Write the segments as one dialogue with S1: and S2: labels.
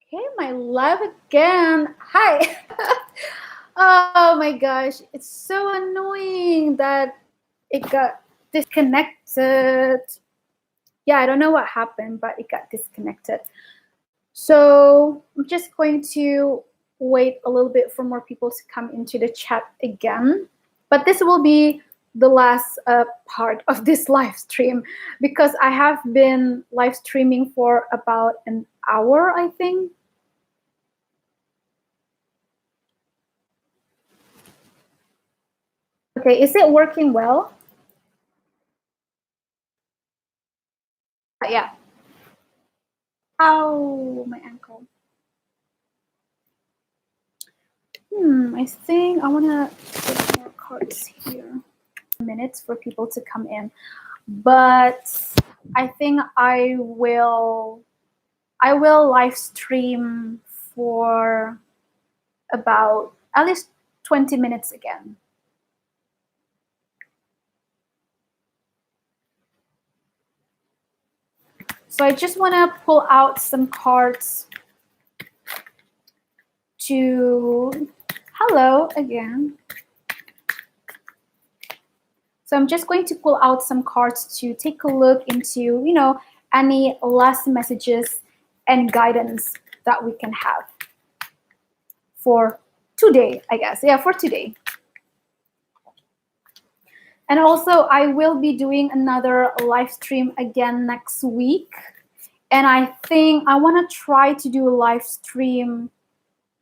S1: Hey, my live again. Hi. Oh my gosh, it's so annoying that it got disconnected. Yeah, I don't know what happened, but it got disconnected. So I'm just going to wait a little bit for more people to come into the chat again. But this will be the last part of this live stream because I have been live streaming for about an hour, I think. Okay, is it working well? Yeah. Ow, my ankle. I think I want to put more cards here. Minutes for people to come in. But I think I will live stream for about at least 20 minutes again. So I just want to pull out some cards to, hello again. So I'm just going to pull out some cards to take a look into, any last messages and guidance that we can have for today, I guess. Yeah, for today. And also, I will be doing another live stream again next week. And I think I want to try to do a live stream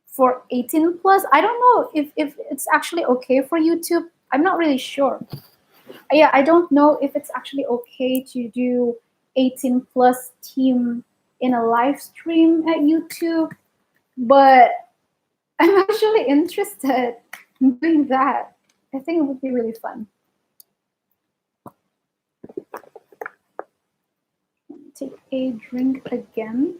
S1: for 18 plus. I don't know if it's actually okay for YouTube. I'm not really sure. Yeah, I don't know if it's actually okay to do 18 plus team in a live stream at YouTube, but I'm actually interested in doing that. I think it would be really fun. Take a drink again.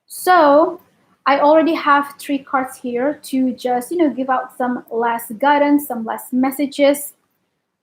S1: So I already have 3 cards here to just, give out some last guidance, some last messages.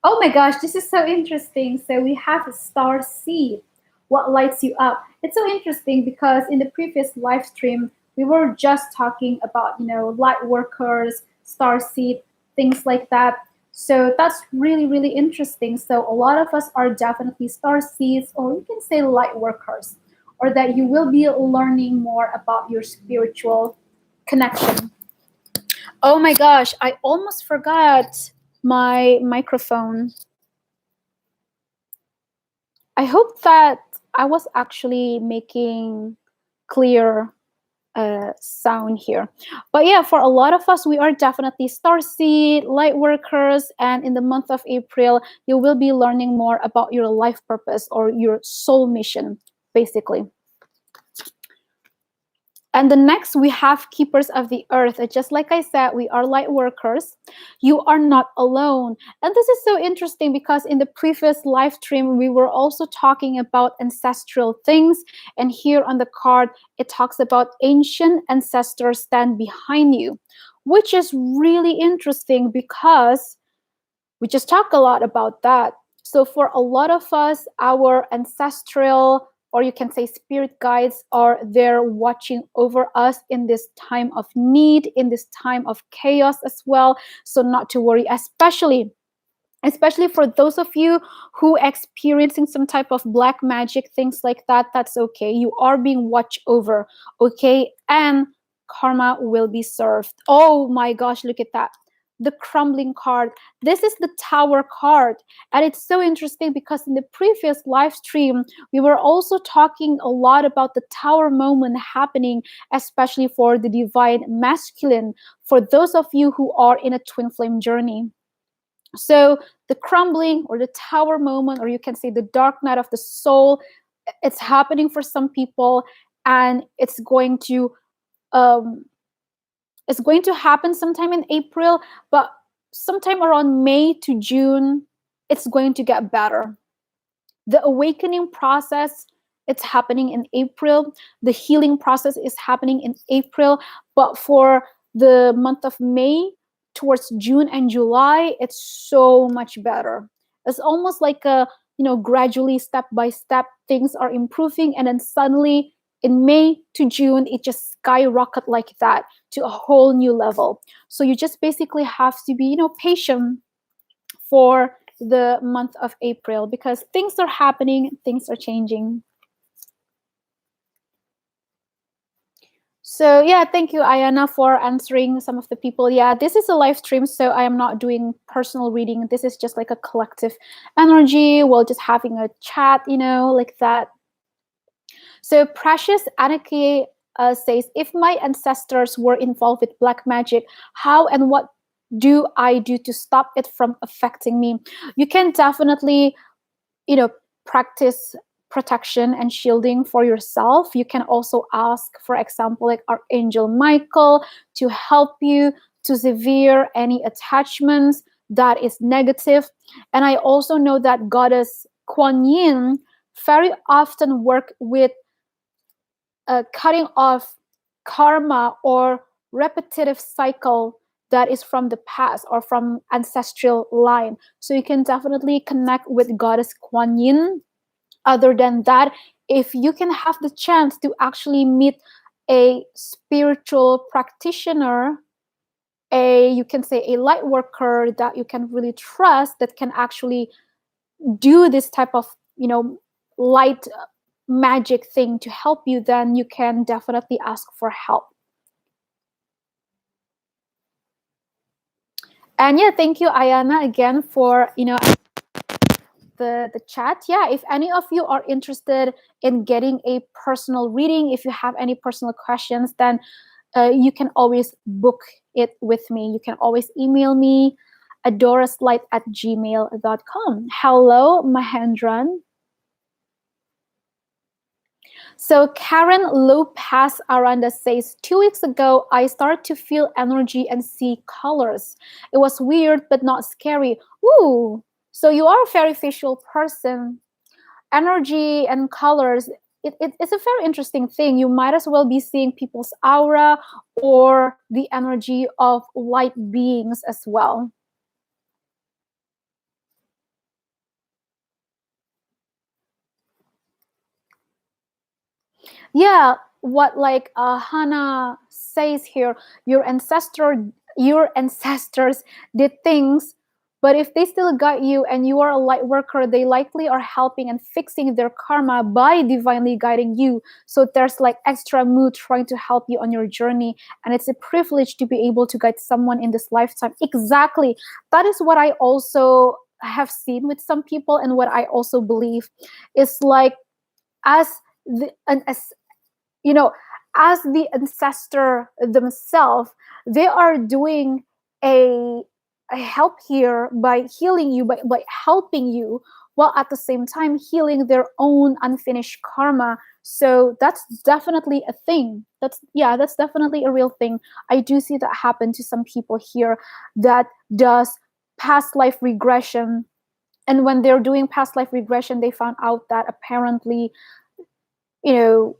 S1: Oh my gosh, this is so interesting. So we have a star seed. What lights you up? It's so interesting because in the previous live stream, we were just talking about, light workers, star seed, things like that. So that's really, really interesting. So a lot of us are definitely star seeds, or you can say light workers, or that you will be learning more about your spiritual connection. Oh my gosh, I almost forgot my microphone. I hope that I was actually making clear sound here. But yeah, for a lot of us, we are definitely starseed, light workers, and in the month of April, you will be learning more about your life purpose or your soul mission, basically. And the next, we have keepers of the earth. Just like I said, we are light workers. You are not alone. And this is so interesting because in the previous live stream, we were also talking about ancestral things. And here on the card, it talks about ancient ancestors stand behind you, which is really interesting because we just talk a lot about that. So for a lot of us, our ancestral, or you can say spirit guides, are there watching over us in this time of need, in this time of chaos as well. So not to worry, especially for those of you who experiencing some type of black magic, things like that, that's okay. You are being watched over, okay? And karma will be served. Oh my gosh, look at that. The crumbling card. This is the tower card. And it's so interesting because in the previous live stream, we were also talking a lot about the tower moment happening, especially for the divine masculine, for those of you who are in a twin flame journey. So the crumbling or the tower moment, or you can say the dark night of the soul, it's happening for some people, and it's going to happen sometime in April, but sometime around May to June, it's going to get better. The awakening process, it's happening in April. The healing process is happening in April, but for the month of May towards June and July, it's so much better. It's almost like a, gradually, step by step, things are improving, and then suddenly in May to June, it just skyrocket like that to a whole new level. So you just basically have to be, patient for the month of April, because things are happening, things are changing. So yeah, thank you, Ayana, for answering some of the people. Yeah, this is a live stream, so I am not doing personal reading. This is just like a collective energy. We're just having a chat, like that. So Precious Anarchy says, if my ancestors were involved with black magic, how and what do I do to stop it from affecting me? You can definitely, practice protection and shielding for yourself. You can also ask, for example, like Archangel Michael to help you to sever any attachments that is negative. And I also know that Goddess Kuan Yin very often work with cutting off karma or repetitive cycle that is from the past or from ancestral line. So you can definitely connect with Goddess Kuan Yin. Other than that, if you can have the chance to actually meet a spiritual practitioner, you can say a light worker that you can really trust, that can actually do this type of, light magic thing to help you, then you can definitely ask for help. And yeah, thank you, Ayana, again for, the chat. Yeah, if any of you are interested in getting a personal reading, if you have any personal questions, then you can always book it with me. You can always email me adoraslight@gmail.com. Hello, Mahendran. So Karen Lopez Aranda says, 2 weeks ago, I started to feel energy and see colors. It was weird, but not scary. Ooh, so you are a very visual person. Energy and colors, it's a very interesting thing. You might as well be seeing people's aura or the energy of light beings as well. Yeah, what like Hannah says here, your ancestors did things, but if they still got you and you are a light worker, they likely are helping and fixing their karma by divinely guiding you. So there's like extra mood trying to help you on your journey, and it's a privilege to be able to guide someone in this lifetime. Exactly, that is what I also have seen with some people, and what I also believe is like, as as you know as the ancestor themselves, they are doing a help here by healing you, by helping you, while at the same time healing their own unfinished karma. So that's definitely a thing. That's definitely a real thing. I do see that happen to some people here that does past life regression, and when they're doing past life regression, they found out that apparently, you know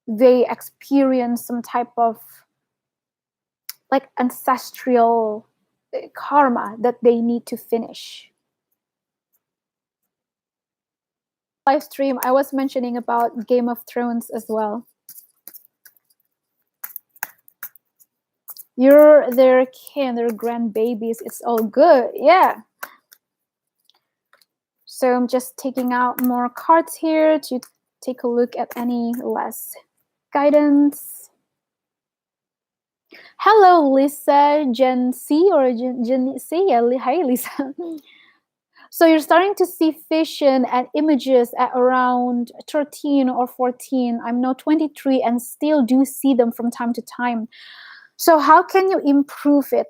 S1: they experience some type of like ancestral karma that they need to finish. Live stream, I was mentioning about Game of Thrones as well. You're their kin, their grandbabies. It's all good. Yeah. So I'm just taking out more cards here to take a look at any less guidance. Hello, Lisa, Gen C or Gen C? Yeah, hi, Lisa. So you're starting to see vision and images at around 13 or 14. I'm now 23 and still do see them from time to time. So how can you improve it?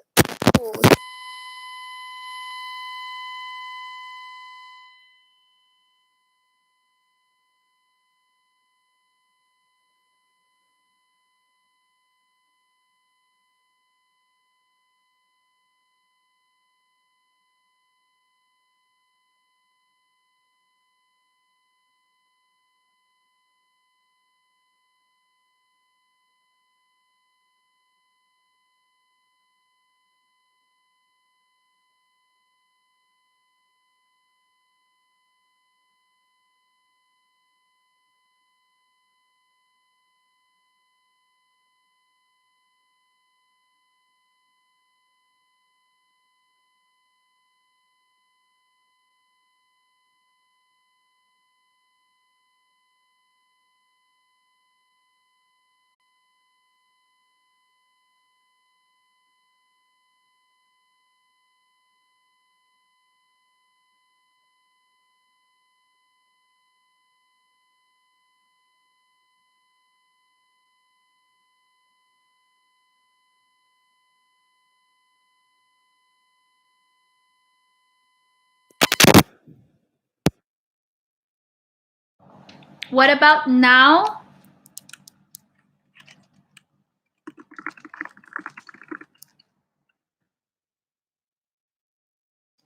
S1: What about now?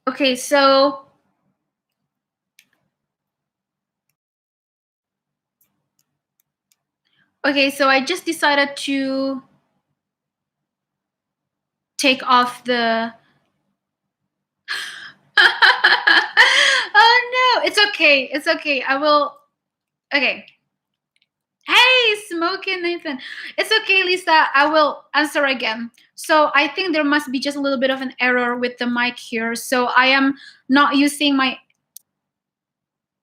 S1: Okay, so I just decided to take off the oh no, it's okay. It's okay. I will. Okay. Hey, Smoking Nathan. It's okay, Lisa. I will answer again. So I think there must be just a little bit of an error with the mic here. So I am not using my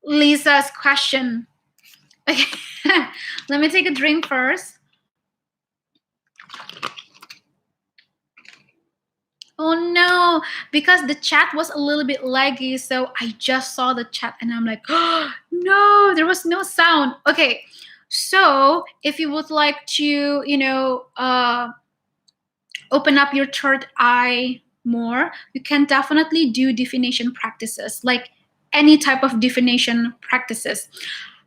S1: Lisa's question. Okay. Let me take a drink first. Oh no, because the chat was a little bit laggy, so I just saw the chat and I'm like, oh no, there was no sound. Okay, so if you would like to, open up your third eye more, you can definitely do divination practices, like any type of divination practices.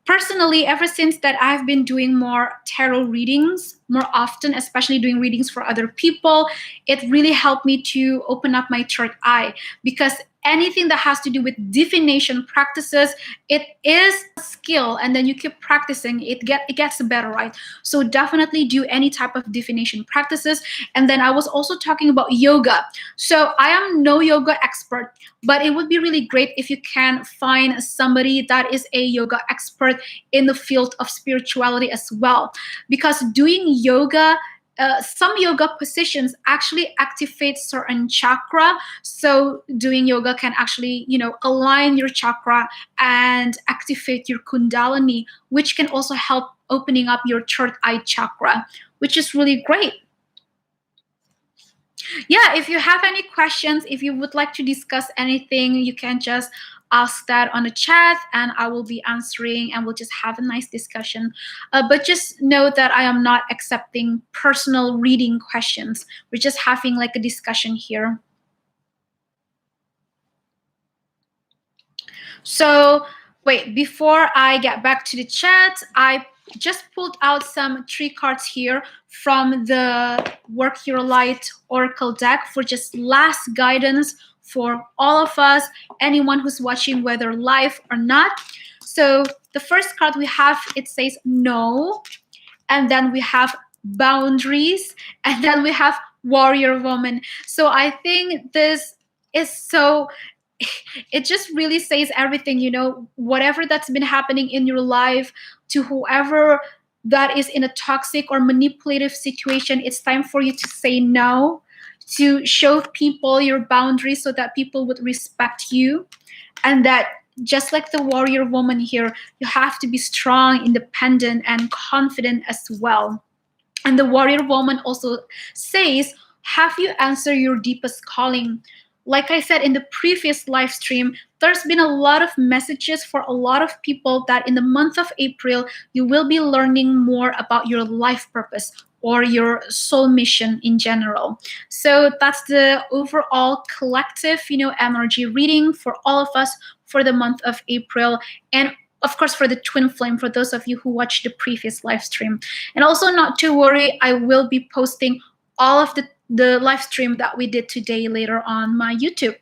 S1: Personally, ever since that, I've been doing more tarot readings more often, especially doing readings for other people. It really helped me to open up my third eye, because anything that has to do with divination practices, it is a skill, and then you keep practicing, it gets better, right? So definitely do any type of divination practices. And then I was also talking about yoga. So I am no yoga expert, but it would be really great if you can find somebody that is a yoga expert in the field of spirituality as well, because doing yoga, some yoga positions actually activate certain chakra. So doing yoga can actually, align your chakra and activate your kundalini, which can also help opening up your third eye chakra, which is really great. Yeah, if you have any questions, if you would like to discuss anything, you can just ask that on the chat and I will be answering, and we'll just have a nice discussion. But just know that I am not accepting personal reading questions. We're just having like a discussion here. So wait, before I get back to the chat, I just pulled out some 3 cards here from the Work Your Light Oracle deck for just last guidance for all of us, anyone who's watching, whether live or not. So the first card we have, it says no, and then we have boundaries, and then we have warrior woman. So I think this is so, it just really says everything, whatever that's been happening in your life, to whoever that is in a toxic or manipulative situation, it's time for you to say no, to show people your boundaries so that people would respect you. And that, just like the warrior woman here, you have to be strong, independent, and confident as well. And the warrior woman also says, have you answered your deepest calling? Like I said in the previous live stream, there's been a lot of messages for a lot of people that in the month of April, you will be learning more about your life purpose or your soul mission in general. So that's the overall collective, energy reading for all of us for the month of April. And of course, for the twin flame, for those of you who watched the previous live stream. And also, not to worry, I will be posting all of the live stream that we did today later on my YouTube.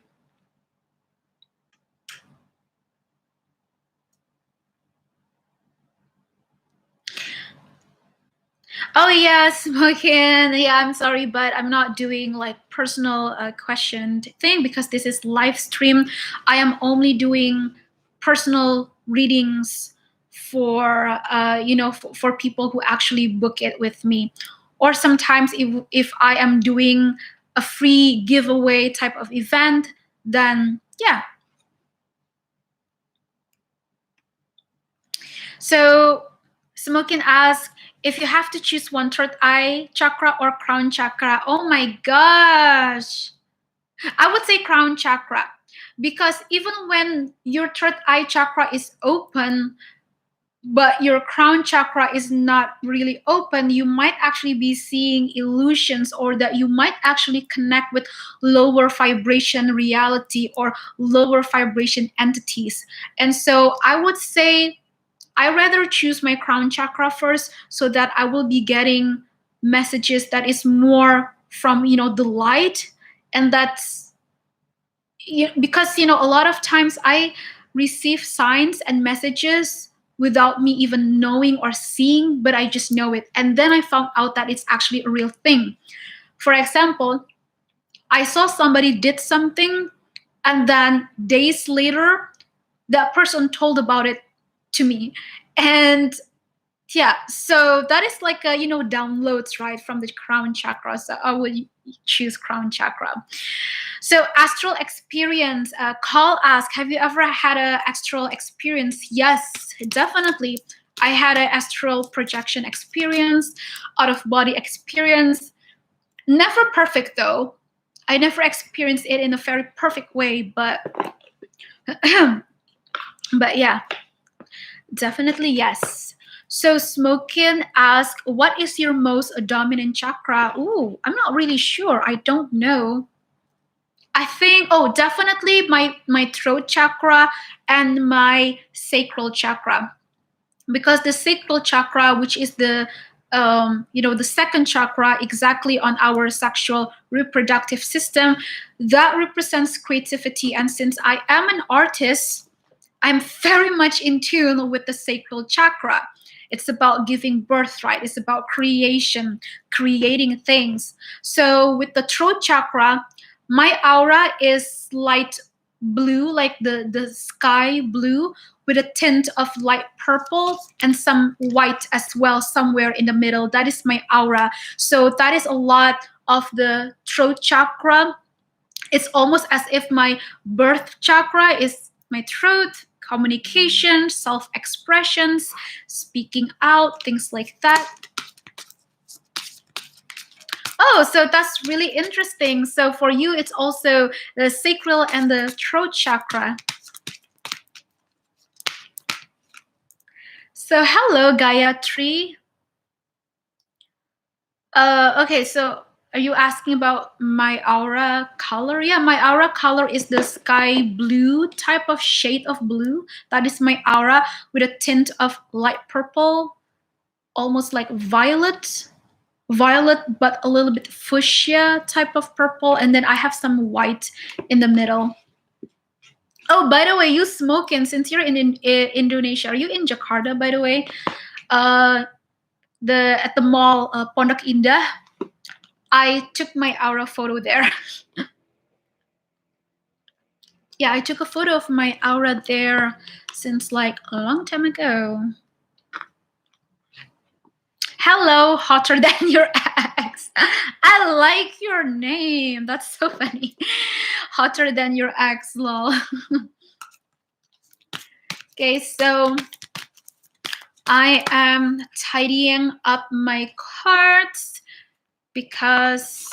S1: Oh yeah, Smokin. Yeah, I'm sorry, but I'm not doing like personal question thing, because this is live stream. I am only doing personal readings for for people who actually book it with me, or sometimes if I am doing a free giveaway type of event, then yeah. So Smokin asks, if you have to choose one, third eye chakra or crown chakra? Oh my gosh. I would say crown chakra, because even when your third eye chakra is open, but your crown chakra is not really open, you might actually be seeing illusions, or that you might actually connect with lower vibration reality or lower vibration entities. And so I would say I rather choose my crown chakra first so that I will be getting messages that is more from, the light. And that's because, a lot of times I receive signs and messages without me even knowing or seeing, but I just know it. And then I found out that it's actually a real thing. For example, I saw somebody did something, and then days later, that person told about it to me. And yeah, so that is like a, downloads, right, from the crown chakra. So I would choose crown chakra. So astral experience, Call ask, have you ever had an astral experience? Yes, definitely. I had an astral projection experience, out of body experience. Never perfect though. I never experienced it in a very perfect way, but but yeah, definitely yes. So Smokin asks, what is your most dominant chakra? Ooh, I'm not really sure. I don't know. I think, definitely my throat chakra and my sacral chakra. Because the sacral chakra, which is the the second chakra exactly on our sexual reproductive system, that represents creativity. And since I am an artist, I'm very much in tune with the sacral chakra. It's about giving birth, right? It's about creation, creating things. So with the throat chakra, my aura is light blue, like the sky blue, with a tint of light purple and some white as well, somewhere in the middle. That is my aura. So that is a lot of the throat chakra. It's almost as if my birth chakra is my throat, communication, self-expressions, speaking out, things like that. Oh, so that's really interesting. So for you, it's also the sacral and the throat chakra. So hello, Gayatri. Okay, so are you asking about my aura color? Yeah, my aura color is the sky blue type of shade of blue. That is my aura with a tint of light purple, almost like violet, but a little bit fuchsia type of purple. And then I have some white in the middle. Oh, by the way, you smoking, since you're in Indonesia, are you in Jakarta, by the way? At the mall, Pondok Indah, I took my aura photo there. Yeah, I took a photo of my aura there since like a long time ago. Hello, hotter than your ex. I like your name. That's so funny. Hotter than your ex, lol. Okay, so I am tidying up my cards because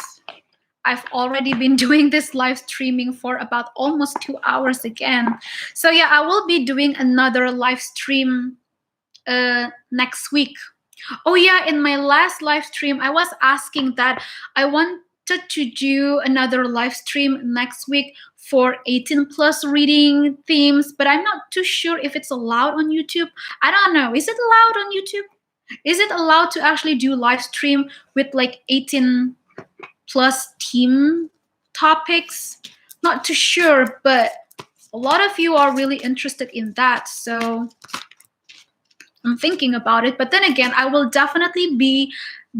S1: I've already been doing this live streaming for about almost 2 hours again. So yeah, I will be doing another live stream next week. Oh yeah, in my last live stream, I was asking that I wanted to do another live stream next week for 18 plus reading themes, but I'm not too sure if it's allowed on YouTube. I don't know. Is it allowed on YouTube? Is it allowed to actually do live stream with like 18 plus theme topics? Not too sure, but a lot of you are really interested in that. So I'm thinking about it. But then again, I will definitely be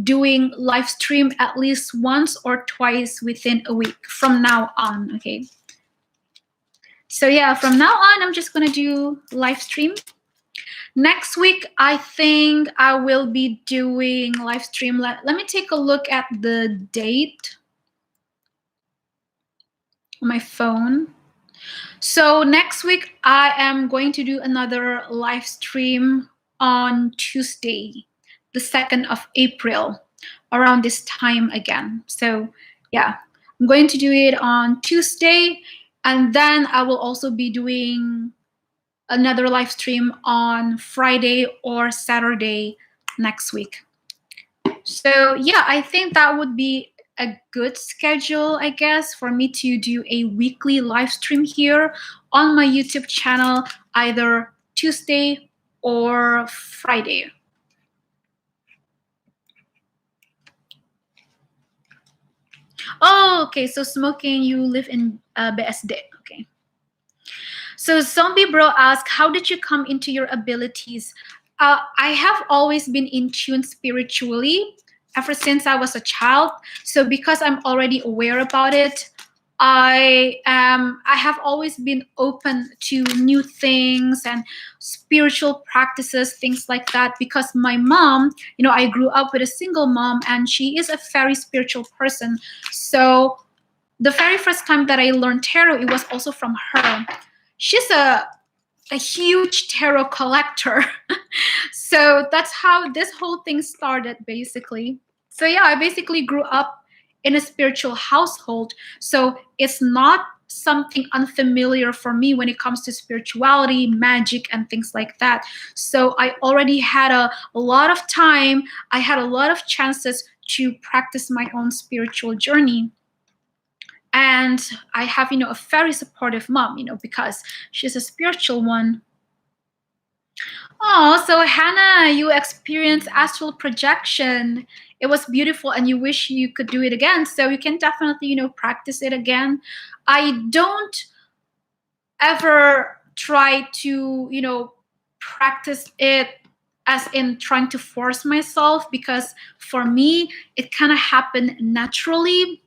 S1: doing live stream at least once or twice within a week from now on. Okay. So yeah, from now on, I'm just going to do live stream. Next week, I think I will be doing live stream. Let me take a look at the date on my phone. So next week, I am going to do another live stream on Tuesday, the 2nd of April, around this time again. So yeah, I'm going to do it on Tuesday, and then I will also be doing another live stream on Friday or Saturday next week. So yeah, I think that would be a good schedule, I guess, for me to do a weekly live stream here on my YouTube channel, either Tuesday or Friday? Oh, okay. So smoking, you live in BSD. Okay. So Zombie Bro asked, how did you come into your abilities? I have always been in tune spiritually ever since I was a child. So because I'm already aware about it, I have always been open to new things and spiritual practices, things like that. Because my mom, I grew up with a single mom, and she is a very spiritual person. So the very first time that I learned tarot, it was also from her. She's a huge tarot collector. So that's how this whole thing started, basically. So yeah, I basically grew up in a spiritual household. So it's not something unfamiliar for me when it comes to spirituality, magic, and things like that. So I already had a lot of time. I had a lot of chances to practice my own spiritual journey. And I have, a very supportive mom, because she's a spiritual one. Oh, so Hannah, you experienced astral projection. It was beautiful, and you wish you could do it again. So you can definitely, practice it again. I don't ever try to, practice it as in trying to force myself, because for me, it kind of happened naturally,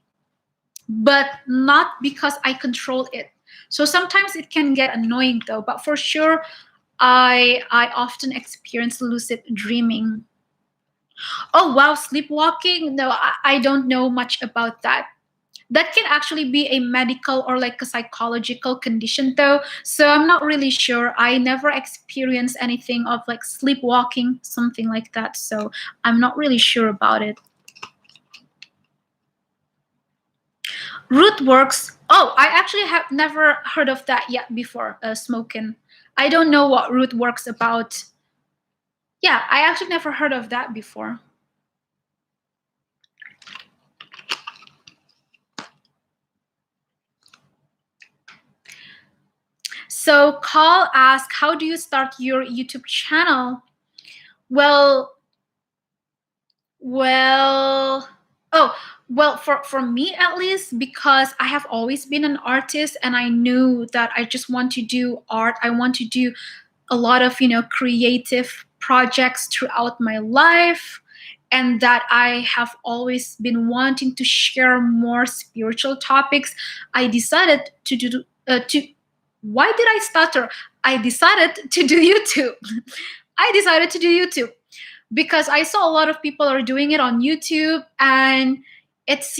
S1: but not because I control it. So sometimes it can get annoying though, but for sure, I often experience lucid dreaming. Oh wow, sleepwalking? No, I don't know much about that. That can actually be a medical or like a psychological condition though. So I'm not really sure. I never experienced anything of like sleepwalking, something like that. So I'm not really sure about it. Rootworks. Oh, I actually have never heard of that yet before, smoking. I don't know what Rootworks about. Yeah, I actually never heard of that before. So Carl asked, how do you start your YouTube channel? Well, for me at least, because I have always been an artist and I knew that I just want to do art. I want to do a lot of, creative projects throughout my life, and that I have always been wanting to share more spiritual topics. I decided to do why did I stutter? I decided to do YouTube. I decided to do YouTube because I saw a lot of people are doing it on YouTube, and it's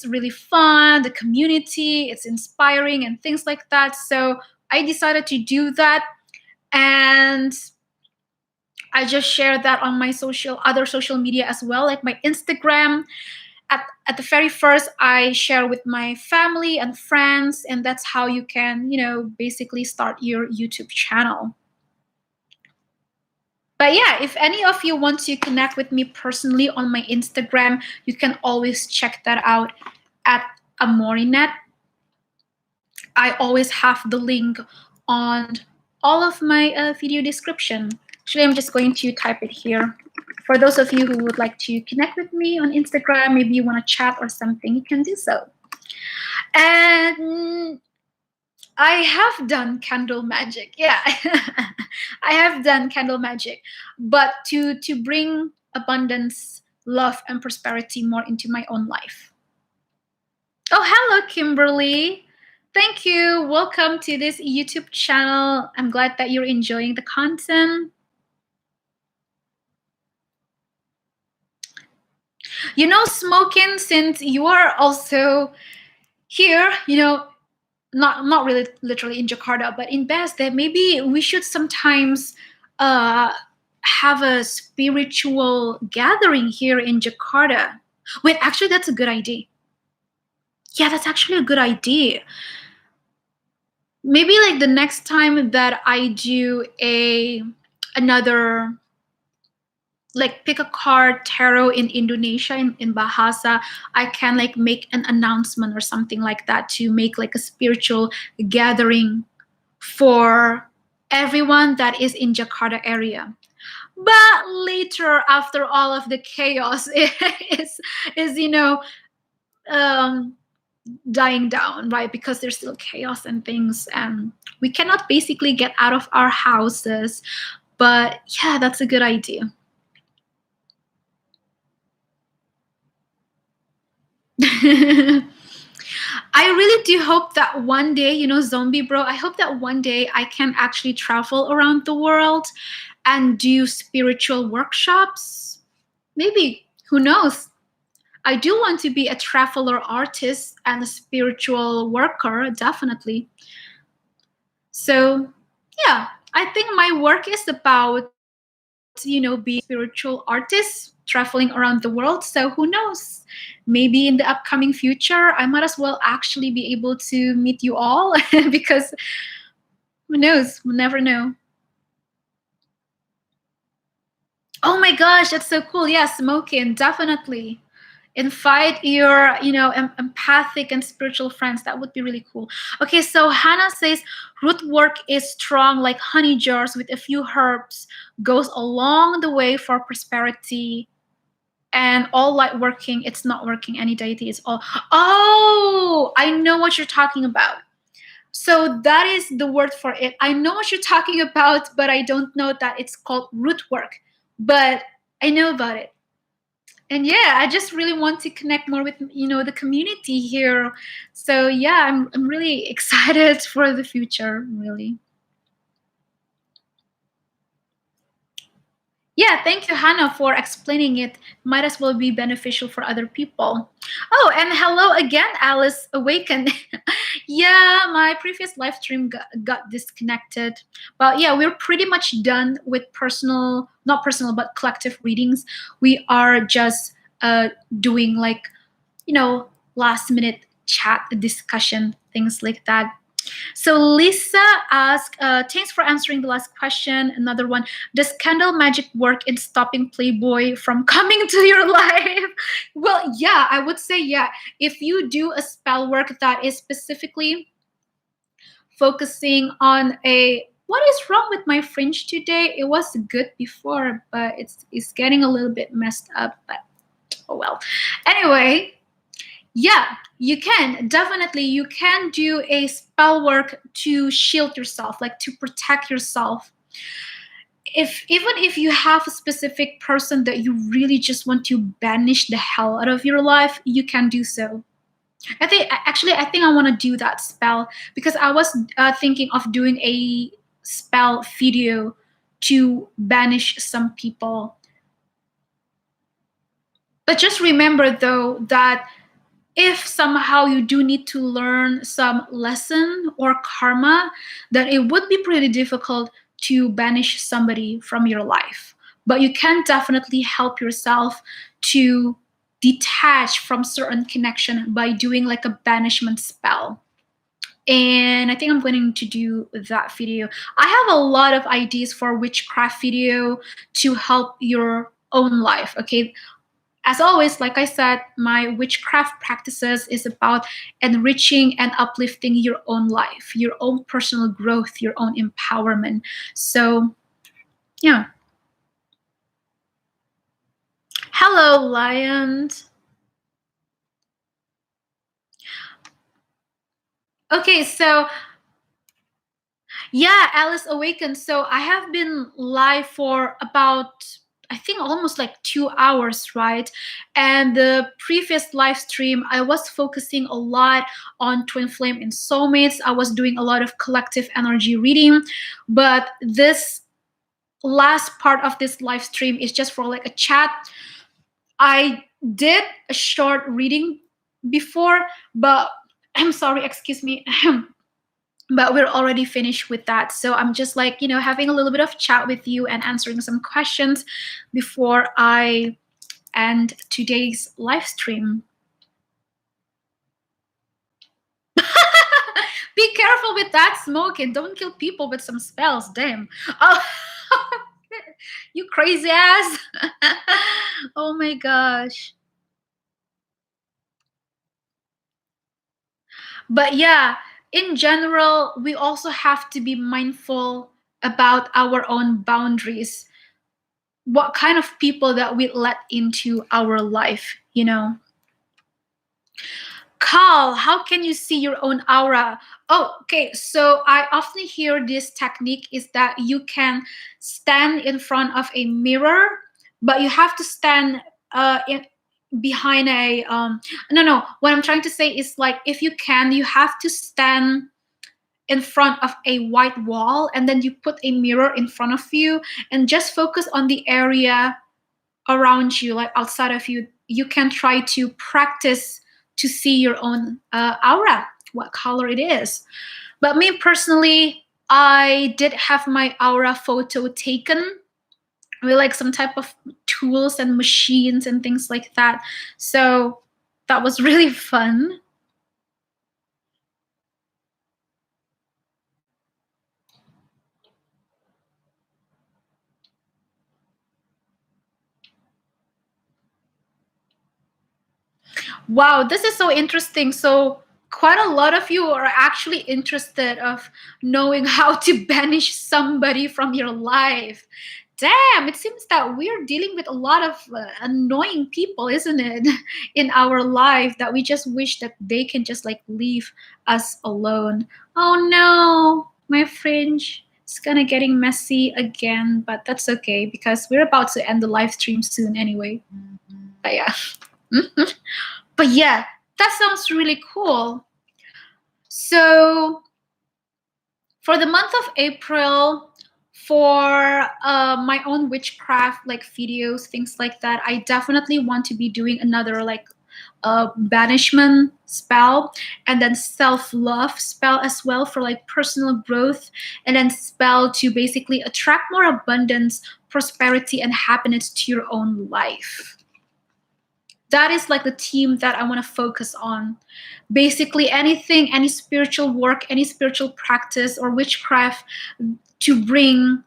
S1: really fun, the community, it's inspiring and things like that. So I decided to do that, and I just shared that on my other social media as well, like my Instagram. At the very first, I share with my family and friends, and that's how you can, basically start your YouTube channel. But yeah, if any of you want to connect with me personally on my Instagram, you can always check that out at Amorinet. I always have the link on all of my video description. Actually, I'm just going to type it here. For those of you who would like to connect with me on Instagram, maybe you want to chat or something, you can do so. And I have done candle magic. Yeah, I have done candle magic, but to bring abundance, love, and prosperity more into my own life. Oh, hello, Kimberly. Thank you. Welcome to this YouTube channel. I'm glad that you're enjoying the content. Smoking, since you are also here, not really literally in Jakarta, but in Basel, maybe we should sometimes have a spiritual gathering here in Jakarta. Wait, actually, that's a good idea. Yeah, that's actually a good idea. Maybe like the next time that I do another, like pick a card tarot in Indonesia, in Bahasa, I can like make an announcement or something like that to make like a spiritual gathering for everyone that is in Jakarta area. But later, after all of the chaos is um, dying down, right? Because there's still chaos and things, and we cannot basically get out of our houses. But yeah, that's a good idea. I really do hope that one day, zombie bro, I hope that one day I can actually travel around the world and do spiritual workshops. Maybe, who knows? I do want to be a traveler artist and a spiritual worker, definitely. So, yeah, I think my work is about, being a spiritual artist, traveling around the world. So, who knows? Maybe in the upcoming future, I might as well actually be able to meet you all because who knows? We'll never know. Oh my gosh, that's so cool. Yeah, smoking, definitely. Invite your, empathic and spiritual friends. That would be really cool. Okay, so Hannah says root work is strong like honey jars with a few herbs, goes along the way for prosperity. And all light working, it's not working. Any deity is all. Oh, I know what you're talking about. So that is the word for it. I know what you're talking about, but I don't know that it's called root work. But I know about it. And yeah, I just really want to connect more with the community here. So yeah, I'm really excited for the future, really. Yeah, thank you, Hannah, for explaining it. Might as well be beneficial for other people. Oh, and hello again, Alice Awaken. Yeah, my previous live stream got disconnected. But yeah, we're pretty much done with personal, not personal, but collective readings. We are just doing like, last minute chat discussion, things like that. So Lisa asked, thanks for answering the last question. Another one, does candle magic work in stopping Playboy from coming to your life? Well, yeah, I would say yeah. If you do a spell work that is specifically focusing on a what is wrong with my fringe today? It was good before, but it's getting a little bit messed up. But oh well. Anyway, yeah, you can. Definitely, you can do a spell work to shield yourself, like to protect yourself. Even if you have a specific person that you really just want to banish the hell out of your life, you can do so. I think I want to do that spell because I was thinking of doing a spell video to banish some people. But just remember though that if somehow you do need to learn some lesson or karma, then it would be pretty difficult to banish somebody from your life. But you can definitely help yourself to detach from certain connection by doing like a banishment spell. And I think I'm going to do that video. I have a lot of ideas for witchcraft video to help your own life. Okay, as always, like I said, my witchcraft practices is about enriching and uplifting your own life, your own personal growth, your own empowerment. So, yeah. Hello, lions. Okay, so yeah, Alice Awakens. So I have been live for about, I think, almost like 2 hours, right? And the previous live stream, I was focusing a lot on Twin Flame and Soulmates. I was doing a lot of collective energy reading. But this last part of this live stream is just for like a chat. I did a short reading before, but I'm sorry, excuse me. But we're already finished with that. So I'm just like, having a little bit of chat with you and answering some questions before I end today's live stream. Be careful with that smoking. Don't kill people with some spells. Damn. Oh, you crazy ass. Oh my gosh. But yeah, in general, we also have to be mindful about our own boundaries, what kind of people that we let into our life, you know. Carl, how can you see your own aura? Oh, okay. So I often hear this technique is that you can stand in front of a mirror, but you have to stand behind a no. What I'm trying to say is, like, if you can, you have to stand in front of a white wall, and then you put a mirror in front of you and just focus on the area around you, like outside of you. You can try to practice to see your own aura, what color it is. But me personally, I did have my aura photo taken with like some type of tools and machines and things like that. So that was really fun. Wow, this is so interesting. So quite a lot of you are actually interested of knowing how to banish somebody from your life. Damn, it seems that we're dealing with a lot of annoying people, isn't it, in our life, that we just wish that they can just like leave us alone. Oh no, my fringe. It's gonna getting messy again, but that's okay because we're about to end the live stream soon anyway. But yeah. But yeah, that sounds really cool. So for the month of April, for my own witchcraft like videos, things like that, I definitely want to be doing another like banishment spell, and then self-love spell as well for like personal growth, and then spell to basically attract more abundance, prosperity, and happiness to your own life. That is like the theme that I want to focus on. Basically, anything, any spiritual work, any spiritual practice or witchcraft to bring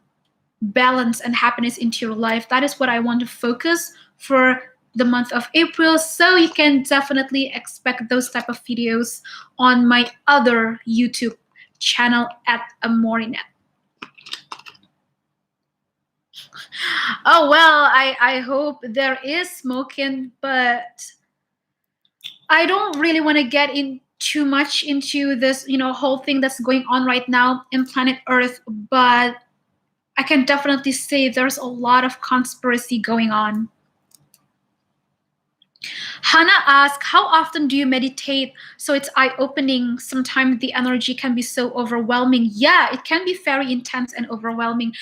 S1: balance and happiness into your life. That is what I want to focus for the month of April. So you can definitely expect those type of videos on my other YouTube channel at Amorinet. Oh well, I hope there is smoking, but I don't really want to get in too much into this, you know, whole thing that's going on right now in planet Earth, but I can definitely say there's a lot of conspiracy going on. Hannah asked, how often do you meditate? So it's eye-opening. Sometimes the energy can be so overwhelming. Yeah, it can be very intense and overwhelming.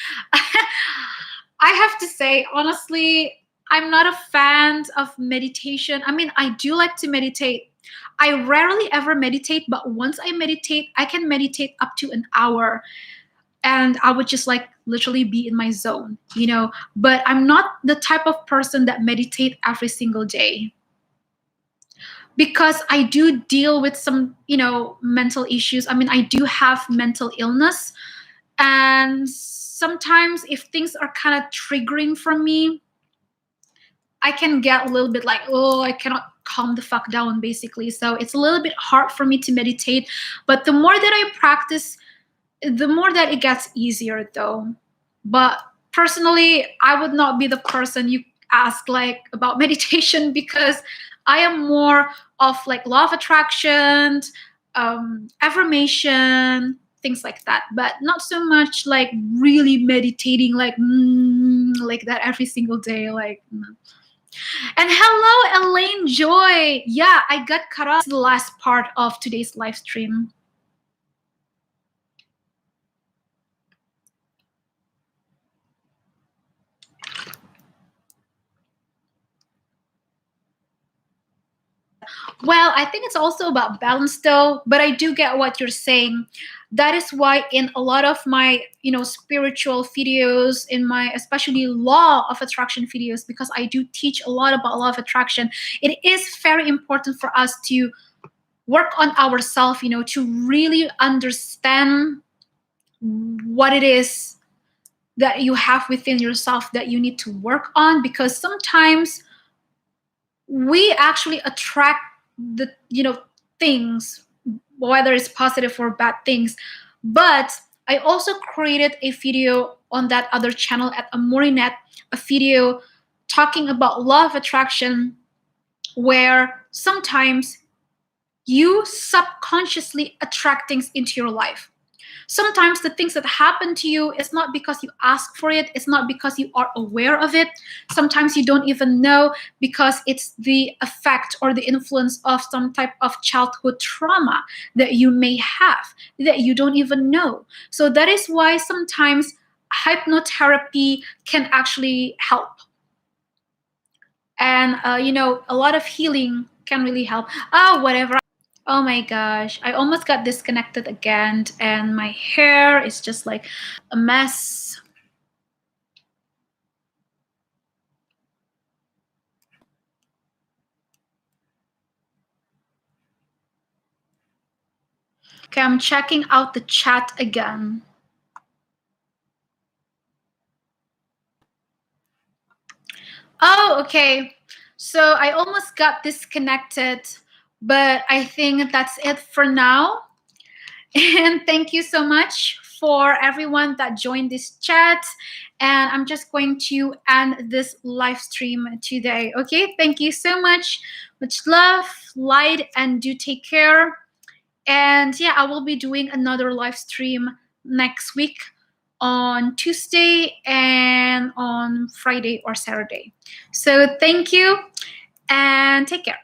S1: I have to say, honestly, I'm not a fan of meditation. I mean, I do like to meditate. I rarely ever meditate, but once I meditate, I can meditate up to an hour. And I would just like literally be in my zone, you know. But I'm not the type of person that meditate every single day, because I do deal with some, you know, mental issues. I mean, I do have mental illness, and sometimes if things are kind of triggering for me, I can get a little bit like, oh, I cannot calm the fuck down, basically. So it's a little bit hard for me to meditate. But the more that I practice, the more that it gets easier, though. But personally, I would not be the person you ask like about meditation, because I am more of like law of attraction, affirmation, things like that, but not so much like really meditating like that every single day, like no. And hello, Elaine Joy. Yeah, I got cut off the last part of today's live stream. Well, I think it's also about balance though, but I do get what you're saying. That is why in a lot of my, you know, spiritual videos, in my especially law of attraction videos, because I do teach a lot about law of attraction, it is very important for us to work on ourselves, you know, to really understand what it is that you have within yourself that you need to work on, because sometimes we actually attract the, you know, things, whether it's positive or bad things, but I also created a video on that other channel at Amorinet, a video talking about law of attraction, where sometimes you subconsciously attract things into your life. Sometimes the things that happen to you is not because you ask for it, it's not because you are aware of it. Sometimes you don't even know, because it's the effect or the influence of some type of childhood trauma that you may have that you don't even know. So that is why sometimes hypnotherapy can actually help. And a lot of healing can really help. Oh, whatever. Oh my gosh, I almost got disconnected again, and my hair is just like a mess. Okay, I'm checking out the chat again. Oh, okay. So I almost got disconnected, but I think that's it for now. And thank you so much for everyone that joined this chat. And I'm just going to end this live stream today. Okay, thank you so much. Much love, light, and do take care. And yeah, I will be doing another live stream next week on Tuesday and on Friday or Saturday. So thank you and take care.